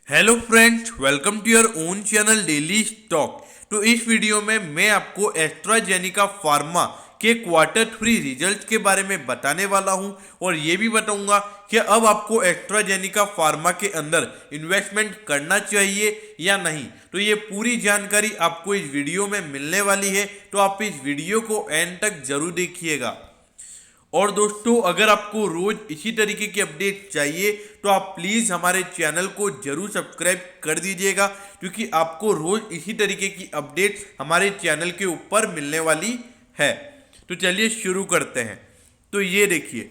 Hello friends, welcome to your own channel daily stock. तो इस video में मैं आपको एस्ट्राजेनिका फार्मा के क्वार्टर 3 रिजल्ट के बारे में बताने वाला हूं और ये भी बताऊंगा कि अब आपको एस्ट्राजेनिका फार्मा के अंदर इन्वेस्टमेंट करना चाहिए या नहीं। तो ये पूरी जानकारी आपको इस वीडियो में मिलने वाली है, तो आप इस वीडियो को एंड तक जरूर देखिएगा। और दोस्तों, अगर आपको रोज इसी तरीके की अपडेट चाहिए तो आप प्लीज़ हमारे चैनल को जरूर सब्सक्राइब कर दीजिएगा, क्योंकि आपको रोज इसी तरीके की अपडेट हमारे चैनल के ऊपर मिलने वाली है। तो चलिए शुरू करते हैं। तो ये देखिए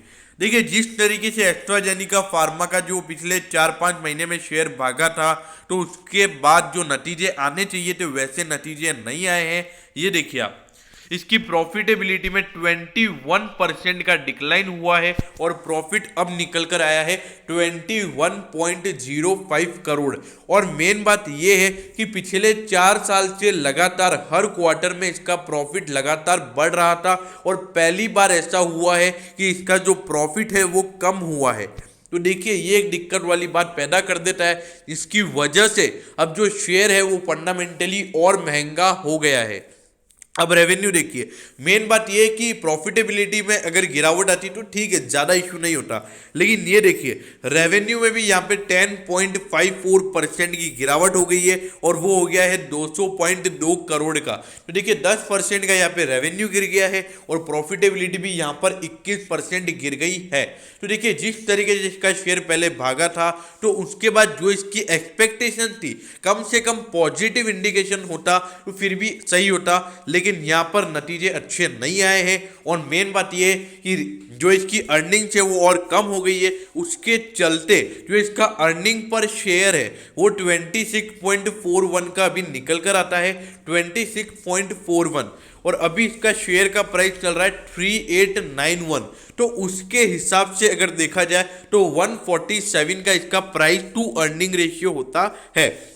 जिस तरीके से एस्ट्राजेनिका फार्मा का जो पिछले 4-5 महीने में शेयर भागा था, तो उसके बाद जो नतीजे आने चाहिए थे वैसे नतीजे नहीं आए हैं। ये देखिए आप, इसकी प्रॉफिटेबिलिटी में 21% का डिक्लाइन हुआ है और प्रॉफिट अब निकल कर आया है 21.05 करोड़। और मेन बात यह है कि पिछले 4 साल से लगातार हर क्वार्टर में इसका प्रॉफिट लगातार बढ़ रहा था और पहली बार ऐसा हुआ है कि इसका जो प्रॉफिट है वो कम हुआ है। तो देखिए, ये एक दिक्कत वाली बात पैदा कर देता है, इसकी वजह से अब जो शेयर है वो फंडामेंटली और महंगा हो गया है। अब रेवेन्यू देखिए, मेन बात ये है कि प्रॉफिटेबिलिटी में अगर गिरावट आती तो ठीक है, ज़्यादा इशू नहीं होता, लेकिन ये देखिए रेवेन्यू में भी यहाँ पे 10.54% की गिरावट हो गई है और वो हो गया है 200.2 करोड़ का। तो देखिए 10% का यहाँ पे रेवेन्यू गिर गया है और प्रॉफिटेबिलिटी भी यहाँ पर 21% गिर गई है। तो देखिए जिस तरीके से इसका शेयर पहले भागा था, तो उसके बाद जो इसकी एक्सपेक्टेशन थी, कम से कम पॉजिटिव इंडिकेशन होता तो फिर भी सही होता, लेकिन यहाँ पर नतीजे अच्छे नहीं आए हैं। और मेन बात ये है कि जो इसकी अर्निंग है वो और कम हो गई है, उसके चलते जो इसका अर्निंग पर शेयर है वो 26.41 का अभी निकल कर आता है, 26.41। और अभी इसका शेयर का प्राइस चल रहा है 3891। तो उसके हिसाब से अगर देखा जाए तो 147 का इसका प्राइस टू अर्निंग रेशियो होता है।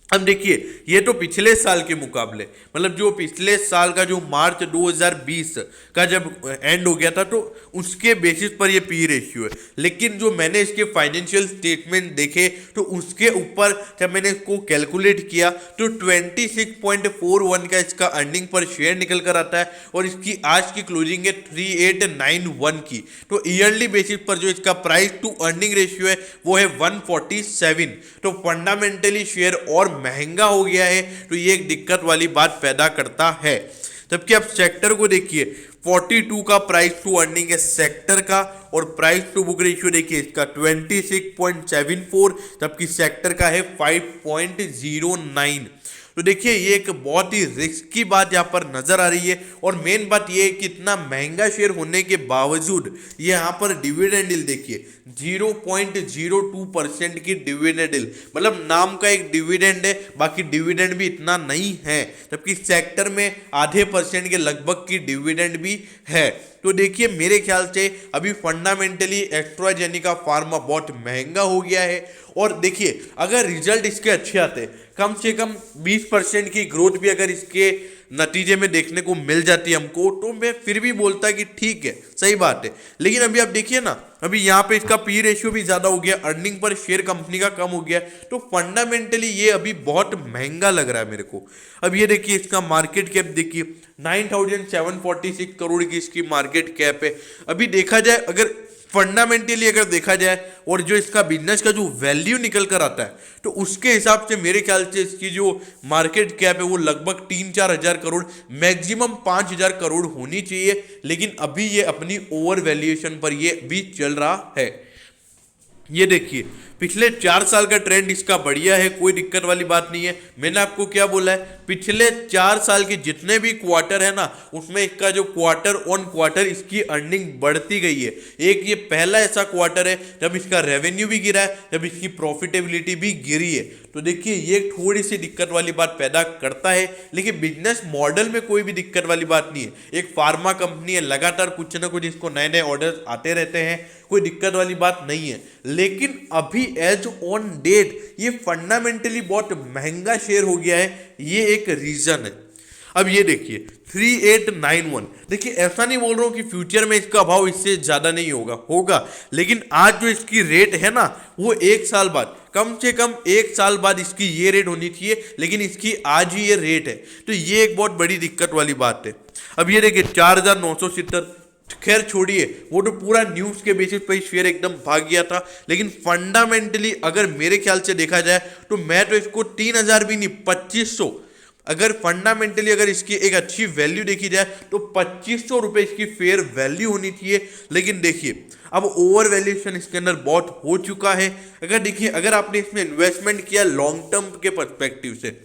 अब देखिए, ये तो पिछले साल के मुकाबले, मतलब जो पिछले साल का जो मार्च 2020 का जब एंड हो गया था, तो उसके बेसिस पर ये पी रेशियो है। लेकिन जो मैंने इसके फाइनेंशियल स्टेटमेंट देखे तो उसके ऊपर जब मैंने इसको कैलकुलेट किया तो 26.41 का इसका अर्निंग पर शेयर निकल कर आता है और इसकी आज की क्लोजिंग है 3891 की। तो ईयरली बेसिस पर जो इसका प्राइस टू अर्निंग रेशियो है वो है 147। तो फंडामेंटली शेयर और महंगा हो गया है, तो ये एक दिक्कत वाली बात पैदा करता है। जबकि आप सेक्टर को देखिए, 42 का प्राइस टू अर्निंग है सेक्टर का और प्राइस टू बुक रेशियो देखिए इसका 26.74, जबकि सेक्टर का है 5.09। तो देखिए ये एक बहुत ही रिस्की बात यहाँ पर नजर आ रही है। और मेन बात ये है कि इतना महंगा शेयर होने के बावजूद ये यहाँ पर डिविडेंड यील्ड देखिए 0.02% की डिविडेंड यील्ड, मतलब नाम का एक डिविडेंड है, बाकी डिविडेंड भी इतना नहीं है, जबकि सेक्टर में आधे % के लगभग की डिविडेंड भी है। तो देखिए मेरे ख्याल से अभी फंडामेंटली एस्ट्राजेनिका फार्मा बहुत महंगा हो गया है। और देखिए अगर रिजल्ट इसके अच्छे आते, कम से कम 20% की ग्रोथ भी अगर इसके नतीजे में देखने को मिल जाती हमको, तो मैं फिर भी बोलता कि ठीक है, सही बात है। लेकिन अभी आप देखिए ना, अभी यहाँ पे इसका पी रेशियो भी ज़्यादा हो गया, अर्निंग पर शेयर कंपनी का कम हो गया, तो फंडामेंटली ये अभी बहुत महंगा लग रहा है मेरे को। अब ये देखिए इसका मार्केट कैप देखिए 9746 करोड़ की इसकी मार्केट कैप है। अभी देखा जाए, अगर फंडामेंटली अगर देखा जाए और जो इसका बिजनेस का जो वैल्यू निकल कर आता है, तो उसके हिसाब से मेरे ख्याल से इसकी जो मार्केट कैप है वो लगभग 3-4 हजार करोड़, मैक्सिमम 5,000 करोड़ होनी चाहिए। लेकिन अभी ये अपनी ओवर वैल्यूएशन पर ये भी चल रहा है। ये देखिए पिछले 4 साल का ट्रेंड इसका बढ़िया है, कोई दिक्कत वाली बात नहीं है। मैंने आपको क्या बोला है, पिछले 4 साल के जितने भी क्वार्टर है ना, उसमें इसका जो क्वार्टर ऑन क्वार्टर इसकी अर्निंग बढ़ती गई है। एक ये पहला ऐसा क्वार्टर है जब इसका रेवेन्यू भी गिरा है, जब इसकी प्रॉफिटेबिलिटी भी गिरी है। तो देखिए ये थोड़ी सी दिक्कत वाली बात पैदा करता है, लेकिन बिजनेस मॉडल में कोई भी दिक्कत वाली बात नहीं है। एक फार्मा कंपनी है, लगातार कुछ ना कुछ इसको नए नए ऑर्डर आते रहते हैं, कोई दिक्कत वाली बात नहीं है। लेकिन अभी एज ऑन डेट ये फंडामेंटली बहुत महंगा शेयर हो गया है, ये एक रीजन है। अब ये देखिए 3891, देखिए ऐसा नहीं बोल रहा हूँ कि फ्यूचर में इसका भाव इससे ज़्यादा नहीं होगा, लेकिन आज जो इसकी रेट है ना, वो एक साल बाद, कम से कम एक साल बाद इसकी ये रेट होनी चाहिए, लेकिन इसकी आज ही ये रेट है। तो ये एक बहुत बड़ी दिक्कत वाली बात है। अब ये देखिए 4970, खैर छोड़िए, वो तो पूरा न्यूज़ के बेसिस पे शेयर एकदम भाग गया था, लेकिन फंडामेंटली अगर मेरे ख्याल से देखा जाए तो मैं तो इसको 3000 भी नहीं, 2500, अगर फंडामेंटली अगर इसकी एक अच्छी वैल्यू देखी जाए तो 2500 रुपये इसकी फेयर वैल्यू होनी चाहिए। लेकिन देखिए अब ओवर वैल्यूएशन इसके अंदर बहुत हो चुका है। अगर देखिए, अगर आपने इसमें इन्वेस्टमेंट किया लॉन्ग टर्म के पर्सपेक्टिव से,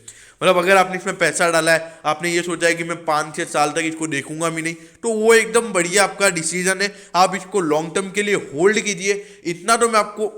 मतलब अगर आपने इसमें पैसा डाला है, आपने ये सोचा है कि मैं 5-6 साल तक इसको देखूंगा भी नहीं, तो वो एकदम बढ़िया आपका डिसीजन है। आप इसको लॉन्ग टर्म के लिए होल्ड कीजिए। इतना तो मैं आपको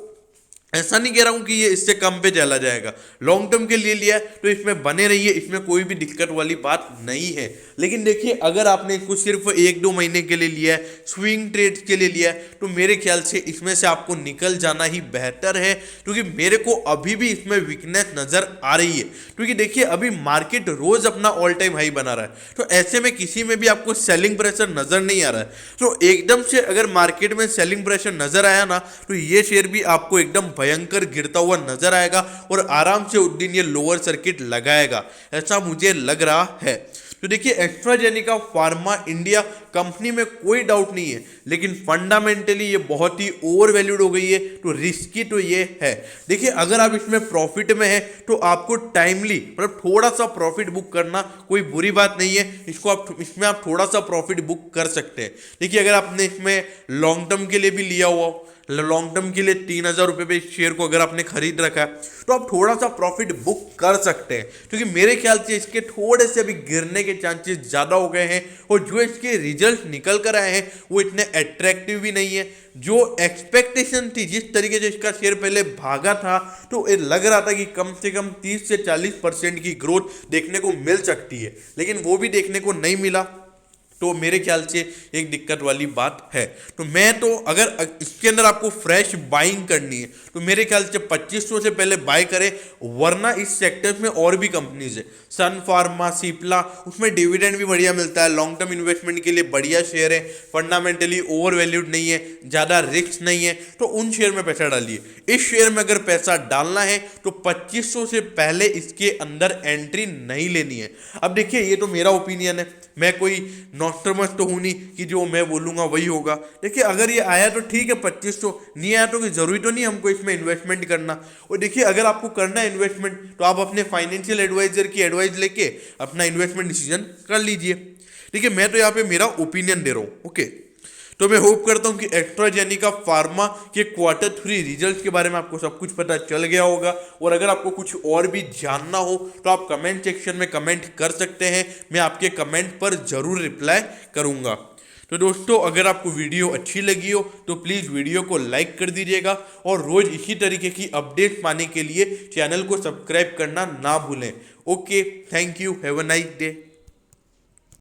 ऐसा नहीं कह रहा हूं कि ये इससे कम पे चला जाएगा, लॉन्ग टर्म के लिए लिया है तो इसमें बने रहिए, इसमें कोई भी दिक्कत वाली बात नहीं है। लेकिन देखिए अगर आपने इसको सिर्फ 1-2 महीने के लिए लिया है, स्विंग ट्रेड्स के लिए लिया है, तो मेरे ख्याल से इसमें से आपको निकल जाना ही बेहतर है, क्योंकि मेरे को अभी भी इसमें वीकनेस नजर आ रही है। क्योंकि देखिए अभी मार्केट रोज अपना ऑल टाइम हाई बना रहा है, तो ऐसे में किसी में भी आपको सेलिंग प्रेशर नजर नहीं आ रहा है। तो एकदम से अगर मार्केट में सेलिंग प्रेशर नजर आया ना, तो ये शेयर भी आपको एकदम भयंकर गिरता हुआ नजर आएगा और आराम से उस दिन ये लोअर सर्किट लगाएगा, ऐसा मुझे लग रहा है। तो देखिए एस्ट्राजेनेका फार्मा इंडिया कंपनी में कोई डाउट नहीं है, लेकिन फंडामेंटली ये बहुत ही ओवर वैल्यूड हो गई है, तो रिस्की तो ये है। देखिए अगर आप इसमें प्रॉफिट में है तो आपको टाइमली, मतलब थोड़ा सा प्रॉफिट बुक करना कोई बुरी बात नहीं है। इसमें आप थोड़ा सा प्रॉफिट बुक कर सकते हैं। देखिए अगर आपने इसमें लॉन्ग टर्म के लिए भी लिया हुआ, लॉन्ग टर्म के लिए 3000 रुपये पे इस शेयर को अगर आपने खरीद रखा है, तो आप थोड़ा सा प्रॉफिट बुक कर सकते हैं, क्योंकि मेरे ख्याल से इसके थोड़े से अभी गिरने के चांसेस ज़्यादा हो गए हैं, और जो इसके रिजल्ट निकल कर आए हैं वो इतने अट्रैक्टिव भी नहीं है। जो एक्सपेक्टेशन थी, जिस तरीके से इसका शेयर पहले भागा था, तो ये लग रहा था कि कम से कम 30 से 40% की ग्रोथ देखने को मिल सकती है, लेकिन वो भी देखने को नहीं मिला। तो मेरे ख्याल से एक दिक्कत वाली बात है। तो मैं तो अगर इसके अंदर आपको फ्रेश बाइंग करनी है तो मेरे ख्याल से 2500 से पहले बाय करें, वरना इस सेक्टर में और भी कंपनीज है, सन फार्मा, सिप्ला, उसमें डिविडेंड भी बढ़िया मिलता है, लॉन्ग टर्म इन्वेस्टमेंट के लिए बढ़िया शेयर है, फंडामेंटली ओवर वैल्यूड नहीं है, ज़्यादा रिस्क नहीं है, तो उन शेयर में पैसा डालिए। इस शेयर में अगर पैसा डालना है तो 2500 से पहले इसके अंदर एंट्री नहीं लेनी है। अब देखिए ये तो मेरा ओपिनियन है, मैं कोई नॉस्ट्रमस तो हूँ नहीं कि जो मैं बोलूँगा वही होगा। देखिए अगर ये आया तो ठीक है 2500, नहीं आया तो जरूरी तो नहीं हमको इसमें इन्वेस्टमेंट करना। और देखिए अगर आपको करना है इन्वेस्टमेंट तो आप अपने फाइनेंशियल एडवाइजर की एडवाइस लेके अपना इन्वेस्टमेंट डिसीजन कर लीजिए। देखिए मैं तो यहाँ पे मेरा ओपिनियन दे रहा हूँ, ओके। तो मैं होप करता हूँ कि एस्ट्राजेनेका फार्मा के Q3 रिजल्ट्स के बारे में आपको सब कुछ पता चल गया होगा। और अगर आपको कुछ और भी जानना हो तो आप कमेंट सेक्शन में कमेंट कर सकते हैं, मैं आपके कमेंट पर ज़रूर रिप्लाई करूँगा। तो दोस्तों अगर आपको वीडियो अच्छी लगी हो तो प्लीज़ वीडियो को लाइक कर दीजिएगा, और रोज़ इसी तरीके की अपडेट पाने के लिए चैनल को सब्सक्राइब करना ना भूलें। Okay, thank you, have a nice day.